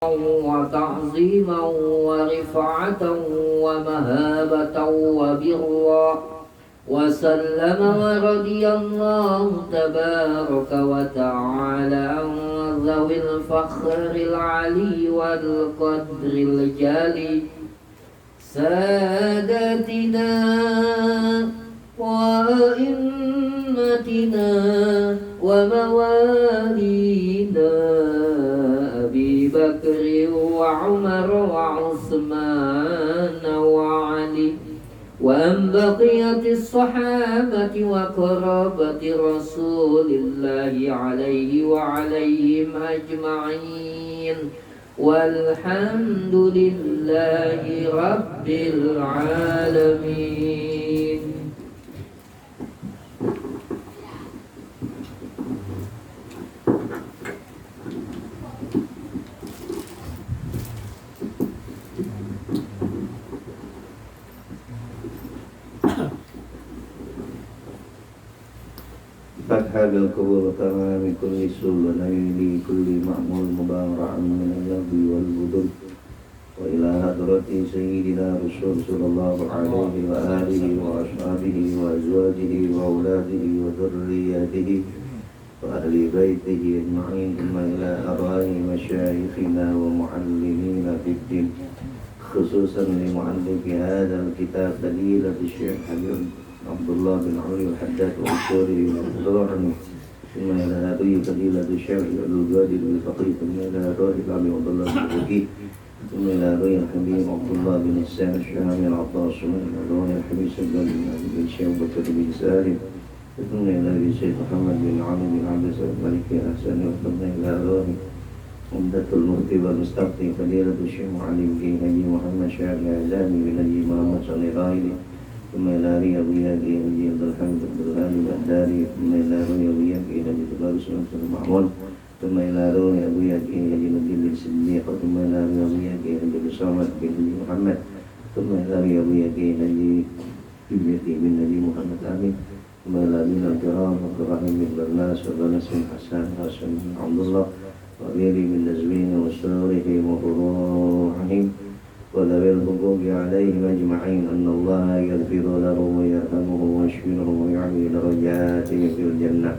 وتعظيما ورفعة ومهابة وبرا، وسلم ورضي الله تبارك وتعالى عن ذوي الفخر العلي والقدر الجلي ساداتنا وأئمتنا وموالينا أبي بكر وعمر وعثمان وعلي، وأن بقية الصحابة وقرابة رسول الله عليه وعليهم أجمعين، والحمد لله رب العالمين. فتح بالقبول تمام كل سوء ونيل كل مأمول مبارع من اللغو والبدل، وإلى حضرة سيدنا رسول صلى الله عليه وآله وأصحابه وأزواجه وأولاده وذرياته وأهل بيته أجمعين، ثم إلى أرواح مشايخنا ومعلمينا في الدين، خصوصا لمؤلف هذا الكتاب فضيلة الشيخ حبيب عبد الله بن علي الحداد وأشوره وأخبارني، ثم إلى هذه فضيلة الشيخ القادر بالفقيه، ثم إلى روح الأبي عبد الله بن الوكيل، ثم إلى روح الحبيب عبد الله بن السام الشامي العطاس، ثم إلى روح الحبيب سلمان بن شيخ بكر بن سالم، ثم إلى الشيخ محمد بن علي بن عبد السلام الملك الحسن، ثم إلى روح عمدة المفتي والمستفتي فضيلة الشيخ معلم بن هدي محمد شاعر الأعزامي بن هدي محمد صلى الله عليه، ثم إلى رياضية هدي عبد الحمد عبد الغني الأداري، ثم إلى رياضية هدي تبارك سلطان المعمول، ثم إلى رياضية هدي نبيل الصديق، ثم إلى رياضية هدي بصامت بن هدي محمد، ثم إلى رياضية هدي بنتي بن هدي محمد آمين، ثم إلى من الكرام عبد الرحيم بن برناس وبنس بن حسان هاشم بن عبد الله وغيره من نزمين وسرورهم وفروحهم وذوي الحقوق عليهم أجمعين، أن الله يغفر لهم ويرحمهم ويشفيهم ويعلي درجاتهم في الجنة،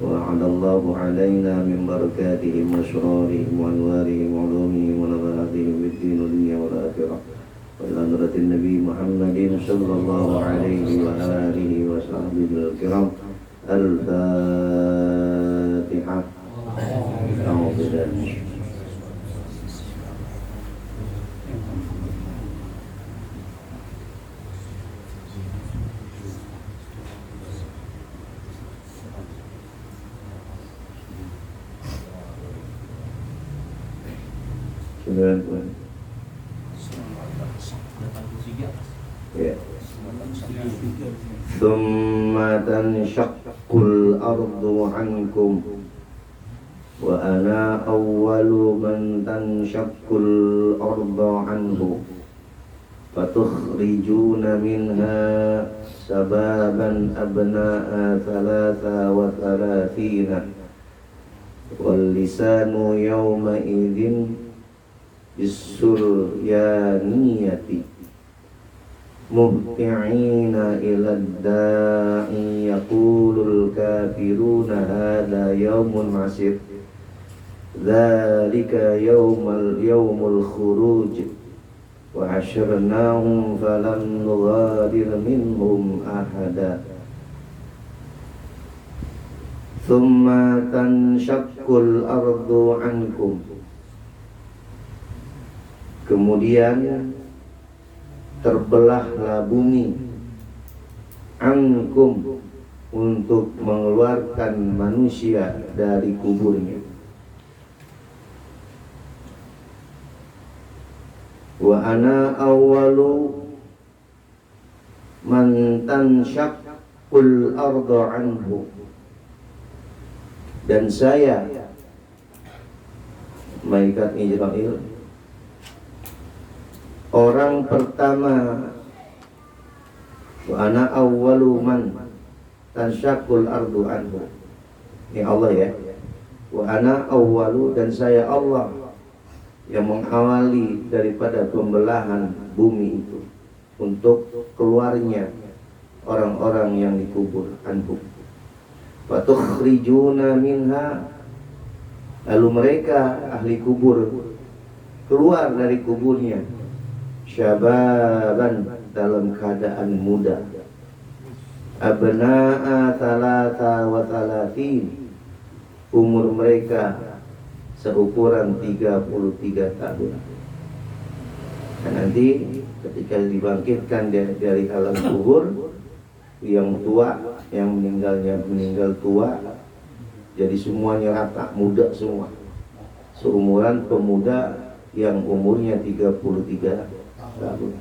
وأعد الله علينا من بركاتهم وأسرارهم وأنوارهم وعلومهم ونفحاتهم في الدين والدنيا والآخرة، وإلى نورة النبي محمد صلى الله عليه وآله وصحبه الكرام. الفاتحة. أعوذ بالله. Ya. Thumma tanshaqqul ardu ankum wa ana awwalu man tanshaqqul ardu anhu fatukhrijuna minha sababan abna'a thalatha wa thalathina wal lisanu yawma idhin bisuryaniyati muhti'ina ila da'i yaqulul kafiruna hadha yawmun asir dhalika yawmul khuruj wa hasyarnahum falam nughadir minhum ahada thumma tanshaqqul ardu ankum. Kemudian terbelahlah bumi ankum untuk mengeluarkan manusia dari kuburnya. Wa ana awwalu man tanshaqqul ardu anhu, dan saya malaikat Israel orang pertama. Wa ana awwalu man tanshaqqul ardu anhu, ini Allah ya. Wa ana awwalu, dan saya Allah yang mengawali daripada pembelahan bumi itu untuk keluarnya orang-orang yang dikubur anhum. Fatukhrijuna minha, lalu mereka ahli kubur keluar dari kuburnya syababan, dalam keadaan muda, abna'a thalatha wa thalathin, umur mereka seukuran 33 tahun. Dan nanti ketika dibangkitkan dari alam kubur, yang tua, yang meninggal tua, jadi semuanya rata, muda semua, seumuran pemuda yang umurnya 33 tahun.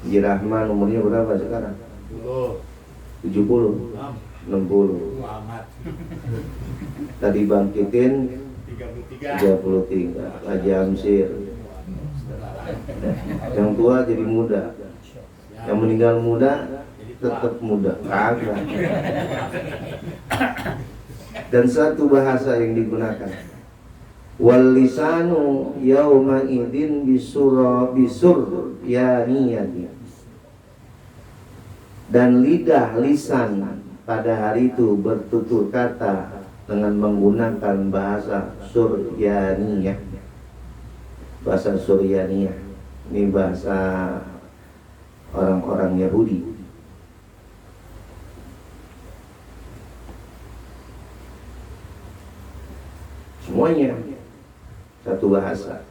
Haji Rahman umurnya berapa sekarang? 70, 60. Tadi bangkitin 33. Haji Amsir. Yang tua jadi muda, yang meninggal muda tetap muda, kagak. Dan satu bahasa yang digunakan, wal lisanu yauma idin bisur yaniyati, dan lidah lisan pada hari itu bertutur kata dengan menggunakan bahasa Suryaniyah. Bahasa Suryaniyah ini bahasa orang-orang Yahudi. Semuanya satu bahasa.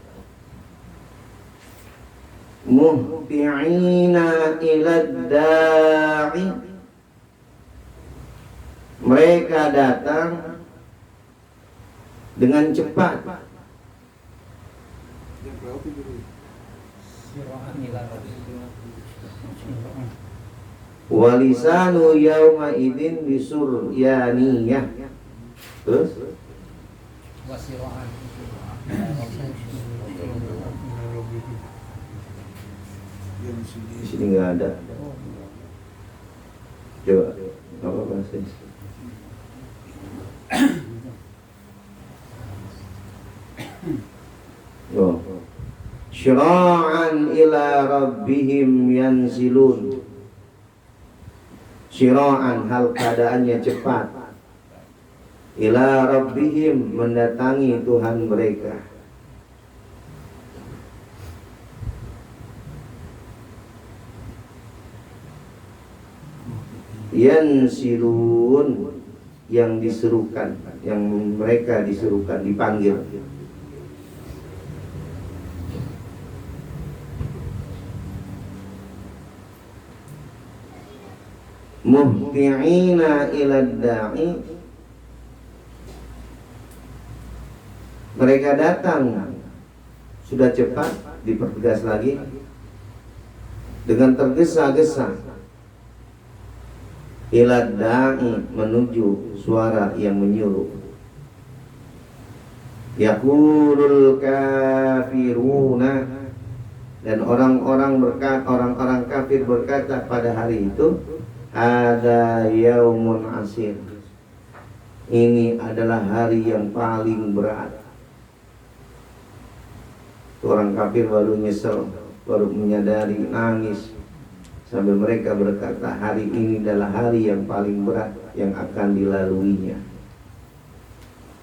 Muhti'ina ilad da'i, mereka datang dengan cepat. Walisanu yauma idin bisuryaniyah. Terus di sini nggak ada. Coba apa bahasa? Oh. Syira'an ila rabbihim yanzilun. Syira'an, hal keadaannya cepat. Ila rabbihim, mendatangi Tuhan mereka. Yanzilun, yang diserukan, yang mereka diserukan, dipanggil. Muhti'ina ilad da'i, mereka datang sudah cepat, dipertegas lagi, dengan tergesa-gesa. Ilad da'i, menuju suara yang menyuruh. Yaqulul kafiruna, dan orang-orang kafir berkata pada hari itu, ada yaumun asir, ini adalah hari yang paling berat. Orang kafir baru nyesel, baru menyadari, nangis, sambil mereka berkata, hari ini adalah hari yang paling berat yang akan dilaluinya.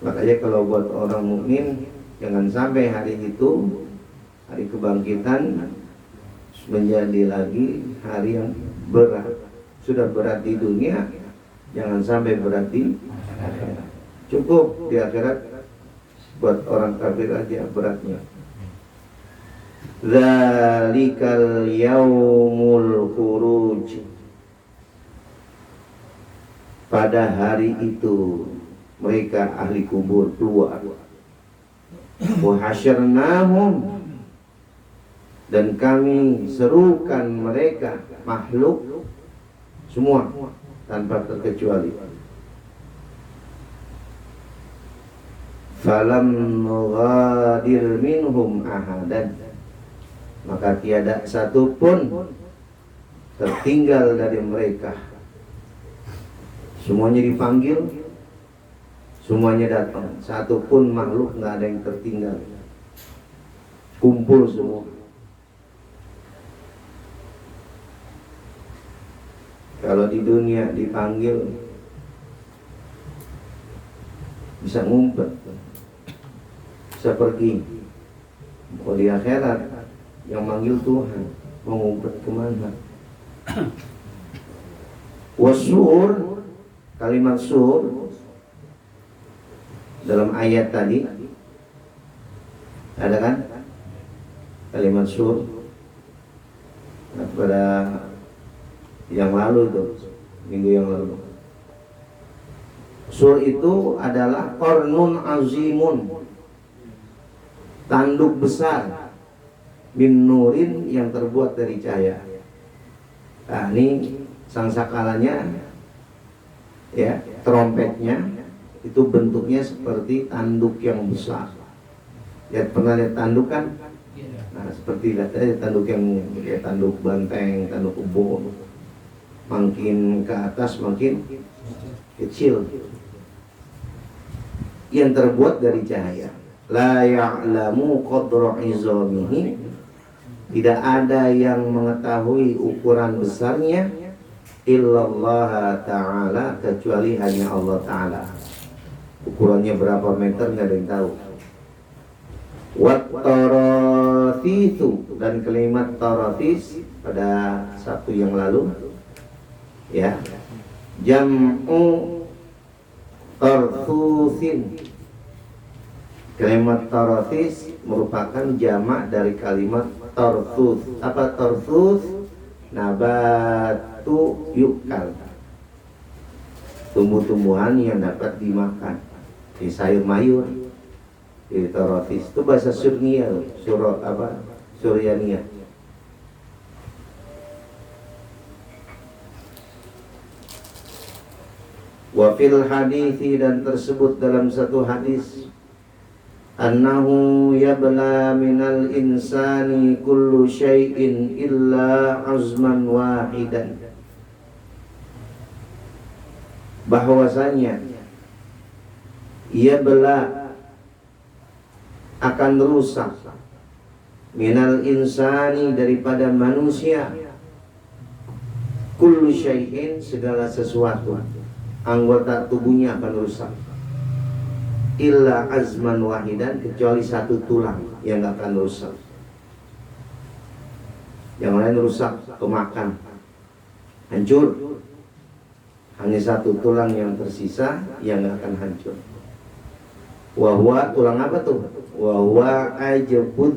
Makanya kalau buat orang mukmin, jangan sampai hari itu, hari kebangkitan, menjadi lagi hari yang berat. Sudah berat di dunia, jangan sampai berat di akhirat. Cukup di akhirat, buat orang kafir aja beratnya. Zalikal yaumul khuruj, pada hari itu mereka ahli kubur keluar. Wa hasyarnahum, dan kami serukan mereka, makhluk semua tanpa terkecuali. Falam nughadir minhum ahadan, maka tiada satu pun tertinggal dari mereka. Semuanya dipanggil, Semuanya datang, satupun makhluk nggak ada yang tertinggal. Kumpul semua. Kalau di dunia dipanggil bisa ngumpet, bisa pergi. Kalau di akhirat yang manggil Tuhan, mau ngumpet kemana? Wasur, kalimat sur dalam ayat tadi ada kan? Kalimat sur. Nah, pada yang lalu tuh, minggu yang lalu. Sur itu adalah qarnun azimun, tanduk besar, bin nurin yang terbuat dari cahaya. Nah, ini sangsakalanya, ya, trompetnya itu bentuknya seperti tanduk yang besar. Ya, pernah lihat tanduk kan? Nah, seperti lihat aja tanduk yang ya, tanduk banteng, tanduk kebo. Makin ke atas makin kecil. Yang terbuat dari cahaya. La ya'lamu qadra izamihi, tidak ada yang mengetahui ukuran besarnya illallah ta'ala, kecuali hanya Allah ta'ala. Ukurannya berapa meter nggak ada yang tahu. Wat tarathitu, dan kalimat tarathis pada Sabtu yang lalu, ya, jam'u tarthusin. Kalimat tarathis merupakan jamak dari kalimat tarthus. Apa tarthus? Nabatu yukal, tumbuh-tumbuhan yang dapat dimakan. Di sayur mayur. Di tarathis itu bahasa Surnia, surah apa? Suryania. Wa fil hadithi, dan tersebut dalam satu hadis, annahu yabla minal insani kullu syai'in illa azman wahidan, bahwasanya yabla akan rusak minal insani daripada manusia kullu syai'in segala sesuatu, anggota tubuhnya akan rusak, illa azman wahidan, kecuali satu tulang yang gak akan rusak. Yang lain rusak, kemakan, hancur. Hanya satu tulang yang tersisa yang gak akan hancur. Wahwa, tulang apa tuh? Wahwa ajabud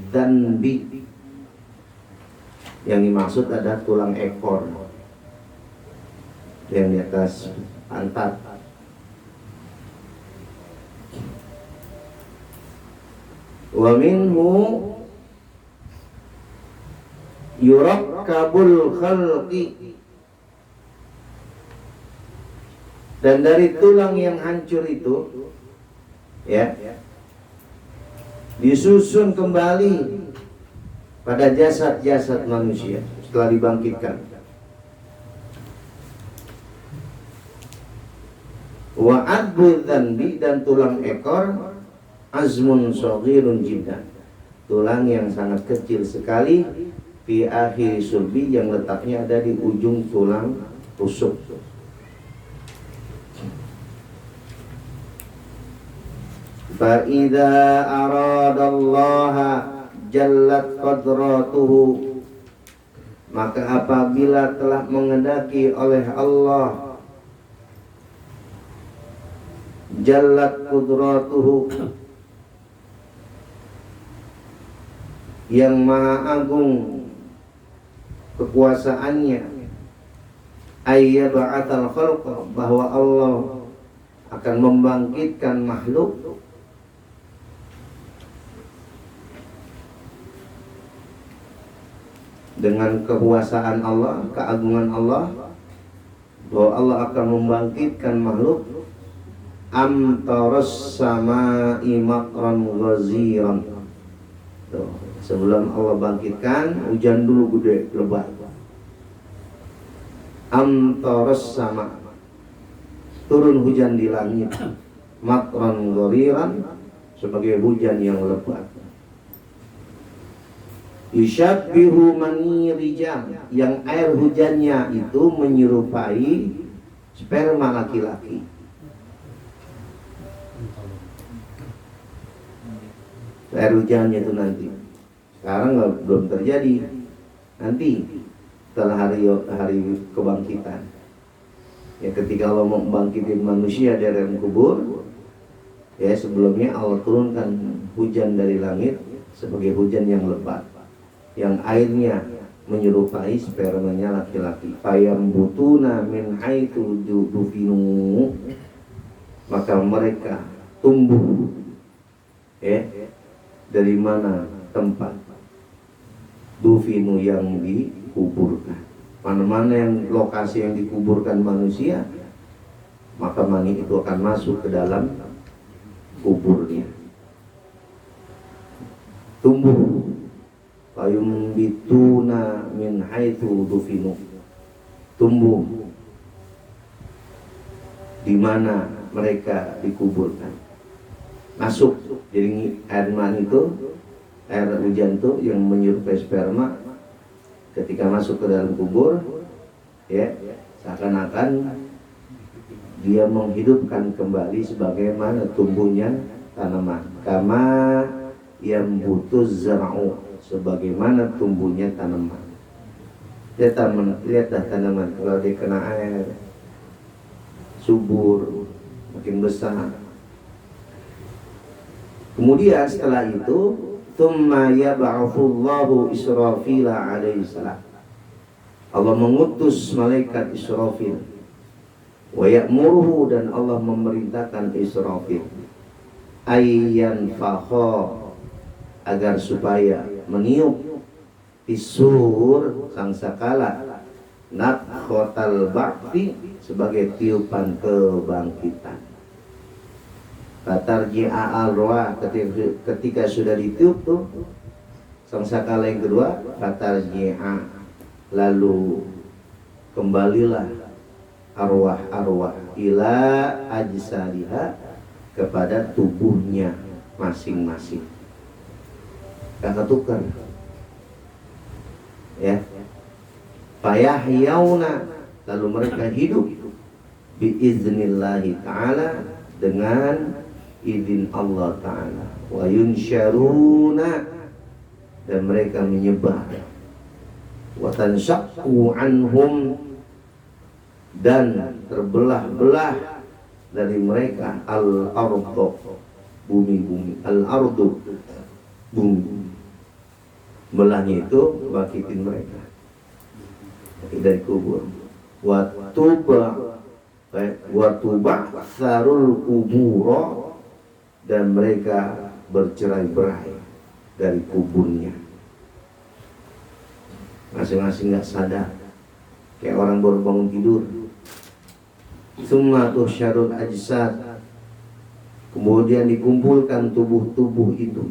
danbi, yang dimaksud ada tulang ekor yang di atas pantat. Wa minhu yurakkabul khalqi, dan dari tulang yang hancur itu, ya, disusun kembali pada jasad-jasad manusia setelah dibangkitkan. Wa adbu dzanbi, dan tulang ekor, azmun shaghirun jiddan, tulang yang sangat kecil sekali, fi akhir sulbi, yang letaknya ada di ujung tulang rusuk. Fa idza aradallaha jallat qadratuhu, maka apabila telah mengendaki oleh Allah, jallat qudratuhu, yang maha agung kekuasaannya, ayyab'atal khalqa, bahwa Allah akan membangkitkan makhluk, dengan kekuasaan Allah, keagungan Allah, bahwa Allah akan membangkitkan makhluk, amtaras sama'i maqran ghaziran. Sebelum Allah bangkitkan, hujan dulu gede, lebat. Amtaras sama, turun hujan di langit, matran ghoriran, sebagai hujan yang lebat. Yusyabbihu mani rijal, yang air hujannya itu menyerupai sperma laki-laki. Air hujannya itu nanti. Sekarang belum terjadi. Nanti setelah hari kebangkitan. Ya, ketika Allah mau membangkitin manusia dari alam kubur, ya sebelumnya Allah turunkan hujan dari langit sebagai hujan yang lebat, yang airnya menyerupai spermanya laki-laki. Fayam butuna min haitsu dufinu, maka mereka tumbuh dari mana tempat dufinu yang dikuburkan. Mana-mana yang lokasi yang dikuburkan manusia, maka mani itu akan masuk ke dalam kuburnya. Tumbuh fayumbituna min haitsu dufinu, tumbuh di mana mereka dikuburkan. Masuk, jadi air mani itu, air hujan itu yang menyerupai sperma, ketika masuk ke dalam kubur, ya seakan-akan dia menghidupkan kembali sebagaimana tumbuhnya tanaman. Kama yang butuh zara'u, sebagaimana tumbuhnya tanaman. Lihatlah tanaman, kalau dia kena air subur, makin besar. Kemudian setelah itu, thumma yab'athullahu Israfil alaihi salam. Allah mengutus malaikat Israfil. Wa ya'muruhu, dan Allah memerintahkan Israfil ayyan fakha, agar supaya meniup pisur sangkakala nakhotal ba'thi, sebagai tiupan kebangkitan. Fatarji'a al-ruah, ketika sudah ditiup tuh sangkakala yang kedua, fatarji'a, lalu kembalilah arwah-arwah ila ajsadiha, kepada tubuhnya masing-masing. Kata tukar, ya. Fayahyauna, lalu mereka hidup biiznillahi ta'ala, dengan izin Allah ta'ala. Wa yunsyaruna, dan mereka menyebar. Wa tanshaqqu anhum, dan terbelah-belah dari mereka al-ardu, bumi-bumi, al-ardu, bumi. Belahnya itu bangkitin mereka dari kubur. Wa tuba sarul kuburo, dan mereka bercerai-berai dari kuburnya. Masing-masing gak sadar, kayak orang baru bangun tidur. Summa tuhsyarul ajsad, kemudian dikumpulkan tubuh-tubuh itu,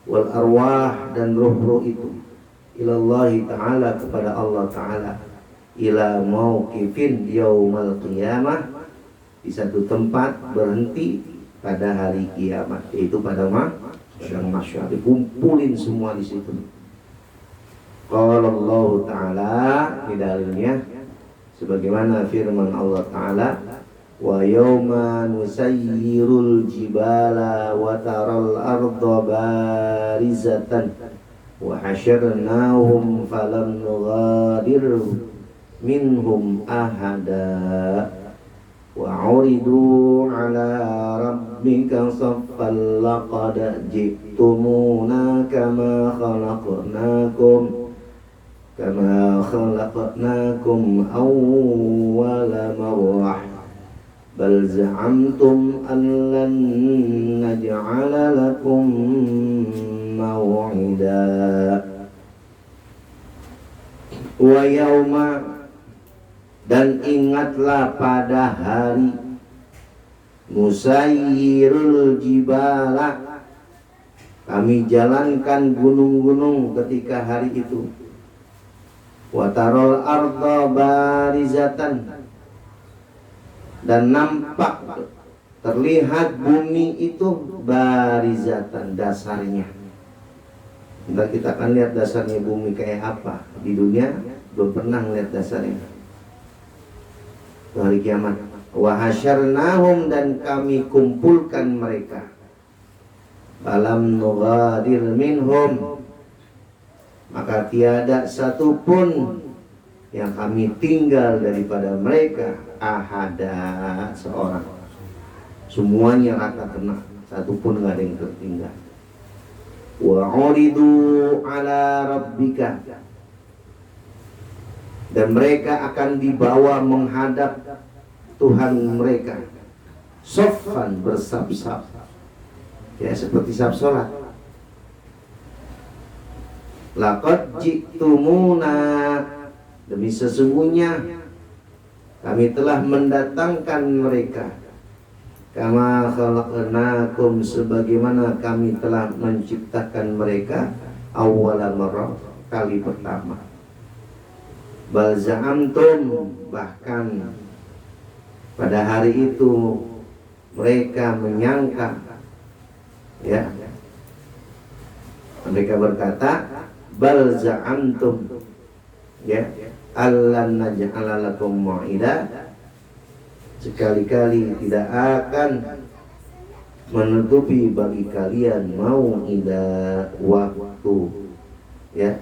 wal arwah, dan roh-roh itu, ilallahi ta'ala, kepada Allah ta'ala, ila mauqifin yaumal qiyamah, di satu tempat berhenti pada hari kiamat, yaitu pada mahsyar, dikumpulin semua di situ. Qala Allah ta'ala, ini dalilnya sebagaimana firman Allah ta'ala, wa yawma nusayyirul jibala wa taral arda barizatan wa hasyarnahum falam nughadir minhum ahada wa uridu ala rabbika saffan laqad ji'tumuna kama khalaqnakum awwala marrah bal za'amtum an lan naj'ala lakum maw'ida. Wa yauma, dan ingatlah pada hari nusayyirul jibala, kami jalankan gunung-gunung ketika hari itu. Wa taral arda barizatan, dan nampak terlihat bumi itu barizatan, dasarnya. Ntar kita akan lihat dasarnya bumi kayak apa. Di dunia belum pernah lihat dasarnya. Hari kiamat. Wa hasyarnahum, dan kami kumpulkan mereka. Falam nughadir minhum, maka tiada satupun yang kami tinggal daripada mereka ahada, seorang. Semuanya rata kena, satupun nggak ada yang tertinggal. Wa uridu ala rabbika, dan mereka akan dibawa menghadap Tuhan mereka, soffan, bersab-sab, ya seperti sab sholat. Laqad ji'tumuna, demi sesungguhnya kami telah mendatangkan mereka, kama khalaqnakum, sebagaimana kami telah menciptakan mereka awwala marrah, kali pertama. Bal za'amtum, bahkan pada hari itu mereka menyangka, ya, mereka berkata, bal za'amtum, ya, allan naj'ala lakum mau'ida, sekali-kali tidak akan menutupi bagi kalian mau'ida, waktu, ya,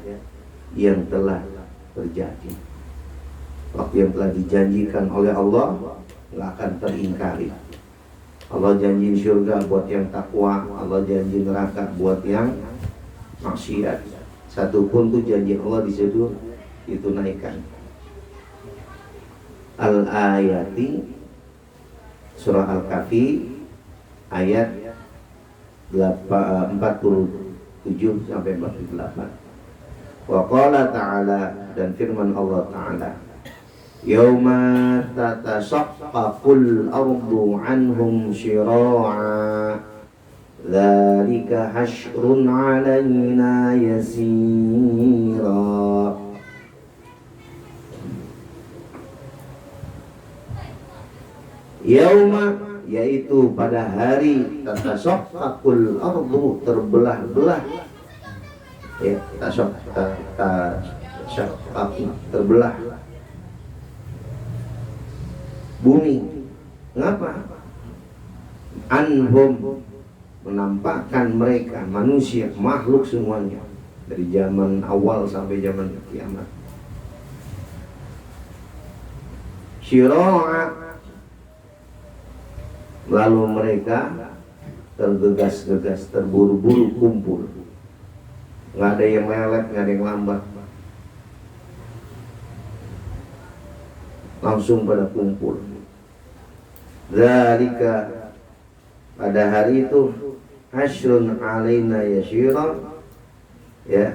yang telah terjadi. Waktu yang telah dijanjikan oleh Allah nggak akan teringkari. Allah janji surga buat yang takwa, Allah janji neraka buat yang maksiat. Satupun tuh janji Allah di situ ditunaikan. Al-ayati, surah Al-Kahfi ayat 47 sampai 48. Wa qala ta'ala, dan firman Allah Ta'ala, yauma tatashaqqaqul ardu anhum syira'a, dzalika hasyrun 'alaina yasira. Yauma, yaitu pada hari tatashaqqaqul ardu, terbelah-belah, ya, tatashaqqaq, terbelah bumi. Ngapa? Anhum, menampakkan mereka, manusia, makhluk semuanya, dari zaman awal sampai zaman kiamat. Syira'a, lalu mereka tergegas-gegas, terburu-buru kumpul. Nggak ada yang lelet, nggak ada yang lambat, langsung pada kumpul. Dzalika, pada hari itu, hasyrun alaina yasyira, ya,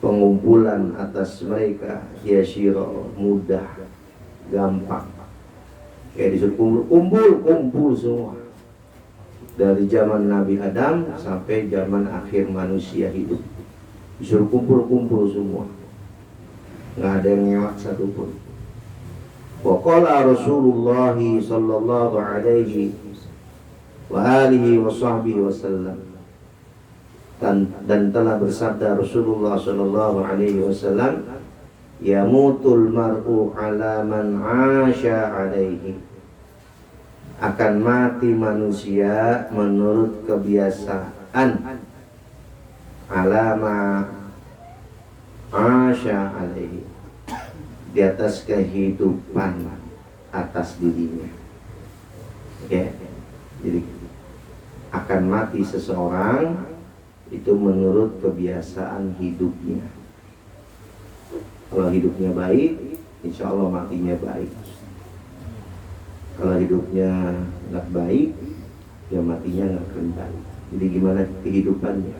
pengumpulan atas mereka, yasyira, mudah, gampang. Kayak disuruh kumpul semua, dari zaman Nabi Adam sampai zaman akhir manusia hidup, disuruh kumpul semua, nggak ada yang ngelak satupun. Wa qala Rasulullah sallallahu alaihi wa alihi wa sahbihi wasallam, dan telah bersabda Rasulullah sallallahu alaihi wasallam, yamutul mar'u ala man 'asha alaihi, akan mati manusia menurut kebiasaan, alama 'asha alaihi, di atas kehidupan, atas dirinya, ya. Jadi akan mati seseorang itu menurut kebiasaan hidupnya. Kalau hidupnya baik, insya Allah matinya baik. Kalau hidupnya nggak baik, ya matinya nggak akan baik. Jadi gimana kehidupannya?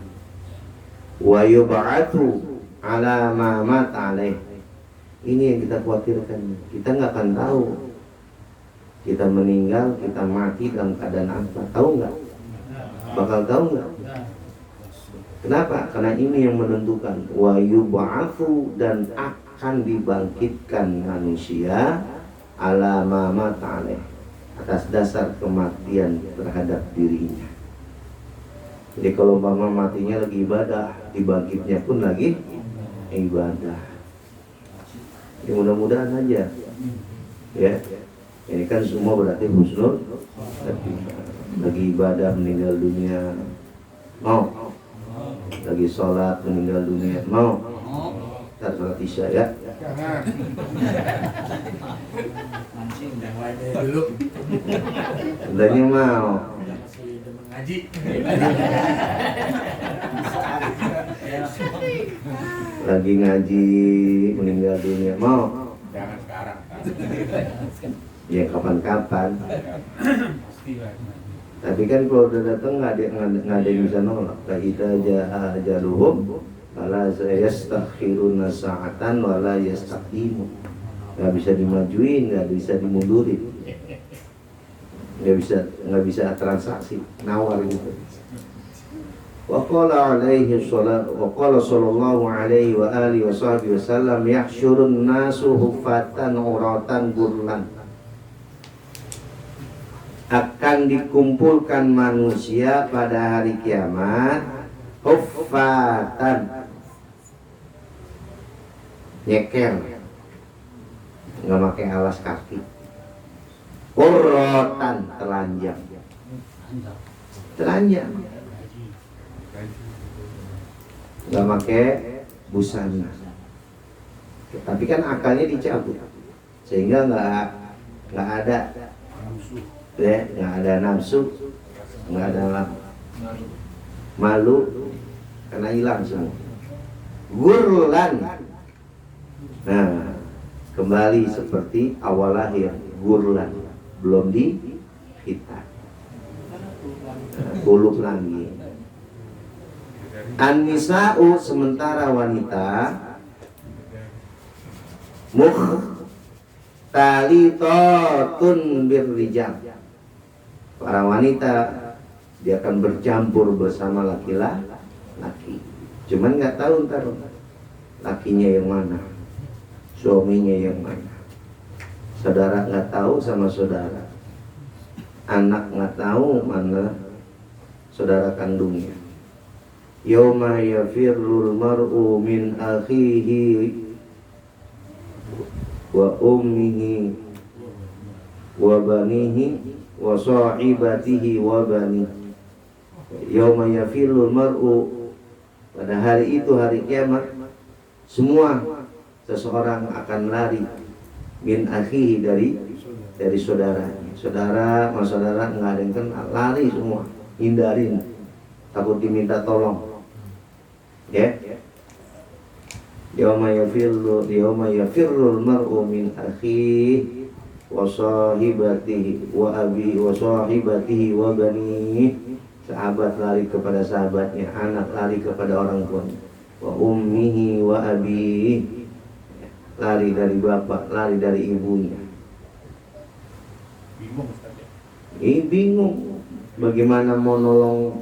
Wa yub'atsu ala ma mata alaih. Ini yang kita khawatirkan. Kita nggak akan tahu kita meninggal, kita mati dalam keadaan apa. Tahu nggak? Bakal tahu nggak? Kenapa? Karena ini yang menentukan. Wa yub'atsu, dan akan dibangkitkan manusia ala ma mata alaih, atas dasar kematian terhadap dirinya. Jadi kalau mama matinya lagi ibadah, dibangkitnya pun lagi ibadah. Ya mudah-mudahan aja. Ya, ini kan semua berarti husnul khatimah. Lagi ibadah meninggal dunia, mau. Lagi sholat meninggal dunia, mau. Ntar sholat isya ya. Udahnya mau. Ngaji. Lagi ngaji meninggal dunia, mau. Jangan sekarang. Ya kapan-kapan. Tapi kan kalau udah datang nggak ada yang bisa nolak. Kita ajaluhum wala yastakhiruna sa'atan wala yastaqdimu. Nggak bisa dimajuin, nggak bisa dimundurin, nggak bisa transaksi, nawar gitu. Wa qala sallallahu alaihi wa alihi wasallam yahsyurun nasu huffatan uratan gurlan. Akan dikumpulkan manusia pada hari kiamat huffatan, nyeker, nggak pakai alas kaki, uratan, telanjang, nggak pakai busana. Tapi kan akalnya dicabut sehingga nggak ada ya, nggak ada nafsu, nggak ada malu karena hilang semua. Gurlan, nah kembali seperti awal lahir, gurlan, belum dihitan, kulub lagi. An-nisa'u, sementara wanita, mukhtalitatun birrijal, para wanita dia akan bercampur bersama laki-laki. Cuman nggak tahu ntar lakinya yang mana, suaminya yang mana. Saudara nggak tahu sama saudara, anak nggak tahu mana saudara kandungnya. Yauma yafirrul mar'u min akhihi wa ummihi wa banihi wa sahibatihi wa banihi. Yauma yafirrul mar'u, pada hari itu, hari kiamat, semua seseorang akan lari min akhihi, dari saudaranya. Saudara sama saudara nggak ada yang kenal, lari semua, hindarin, takut diminta tolong. Ya, yauma yafirrul mar'u min akhihi wa sahibatihi wa abi wa sahibatihi wa banihi. Sahabat lari kepada sahabatnya, anak lari kepada orang tuanya. Wa ummihi wa abi, lari dari bapak, lari dari ibunya. Bingung Ustaz ya. Bingung bagaimana mau nolong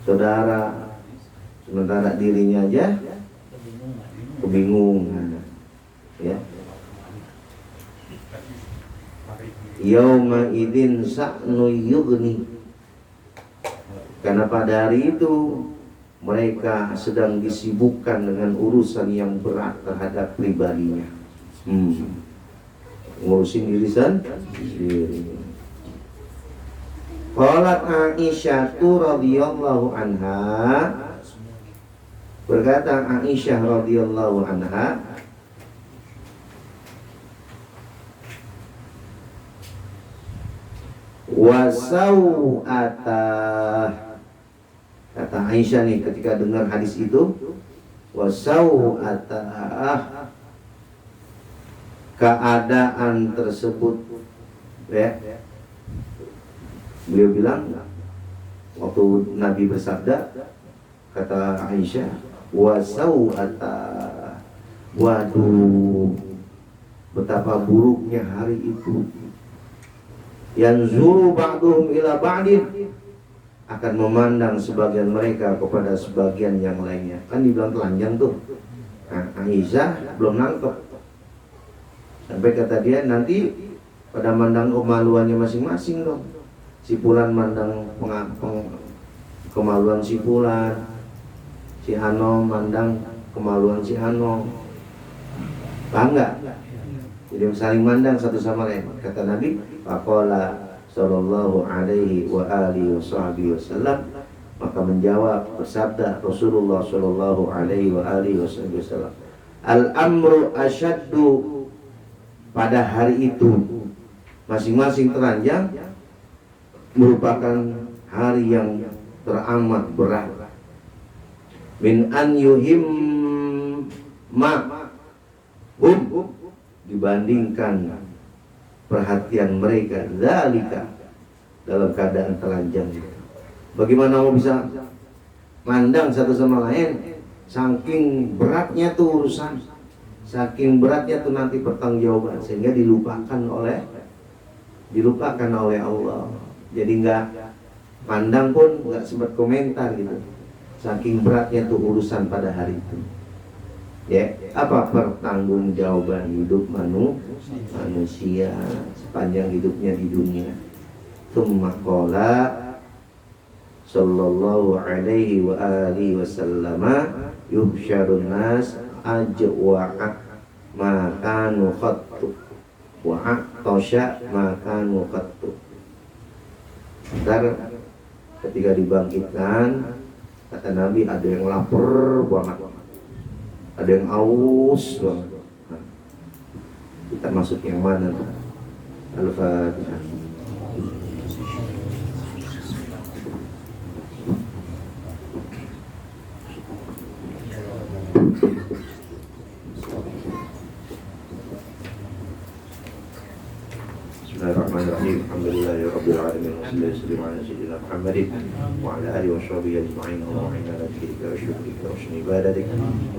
saudara, sementara dirinya aja kebingungan. Ya. Yauma idzin sa'nu yughni, karena pada hari itu mereka sedang disibukkan dengan urusan yang berat terhadap pribadinya. Ngurusin diri sendiri. Qalat Aisyah radhiyallahu anha, berkata Aisyah radhiyallahu anha, wasau'atah, kata Aisyah nih ketika dengar hadis itu, wasau'atah, keadaan tersebut, ya. Beliau bilang waktu Nabi bersabda, kata Aisyah, wasau'atah, waduh betapa buruknya hari itu. Yanzuru ba'duhum ila ba'din, akan memandang sebagian mereka kepada sebagian yang lainnya. Kan dibilang telanjang tuh. Nah, Aisyah belum nangkep. Sampai kata dia, nanti pada mandang kemaluannya masing-masing dong. Si Fulan mandang kemaluan si Fulan, si Hanom mandang kemaluan si Hanom. Paham nggak? Jadi saling mandang satu sama lain. Kata Nabi, faqala sallallahu alaihi wa alihi wasallam, maka menjawab bersabda Rasulullah sallallahu alaihi wa alihi wasallam, al-amru asyaddu, pada hari itu masing-masing telanjang merupakan hari yang teramat berat, min an yuhimma dibandingkan perhatian mereka zalika, dalam keadaan telanjang. Bagaimana mau bisa mandang satu sama lain? Saking beratnya tuh urusan, saking beratnya tuh nanti pertanggungjawaban, sehingga dilupakan oleh Allah. Jadi nggak pandang pun nggak sempat komentar gitu. Saking beratnya tuh urusan pada hari itu. Ya, apa pertanggungjawaban hidup manusia sepanjang hidupnya di dunia. Tsumma qala sallallahu alaihi wa alihi wasallam, yuhsyarun nas ajwa'a ma kanu khattu wa aqtasha ma kanu khattu. Ntar ketika dibangkitkan, kata Nabi, ada yang lapar banget, ada yang aus banget. Nah, kita masuk yang mana? Al-Fatihah. Bismillahirrahmanirrahim. Alhamdulillahirabbil alamin wassalatu ala sayyidina Muhammadin wa ala alihi washabihi ajma'in. Allahumma inna nas'aluka wa syukrika wa husni ibadatik.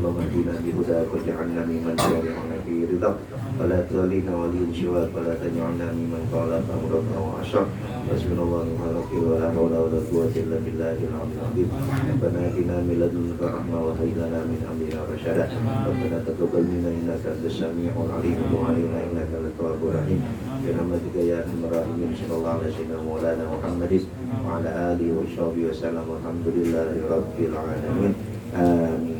Allahumma hdina bi hudaka waj'alna mimman tabi'una fi ridhak wa la tudillina waliyyin siwak wa la taj'alna mimman khalafa amraka wa asyar. Hasbunallahu wa ni'mal wakeel wa la hawla wa la quwwata illa billahil 'aliyyil 'azim. Rabbana atina min ladunka rahmah wa hayyi lana min amrina rashada. Rabbana taqabbal minna innaka antas sami'ul 'alim wa atina innaka antat tawwabur rahim. Birahmatika ya arhamar rahimin. Sallallahu alaihi wasallam maulana Muhammadin wa ala alihi wa sahbihi wasallam. Alhamdulillahirabbil alamin. Amin.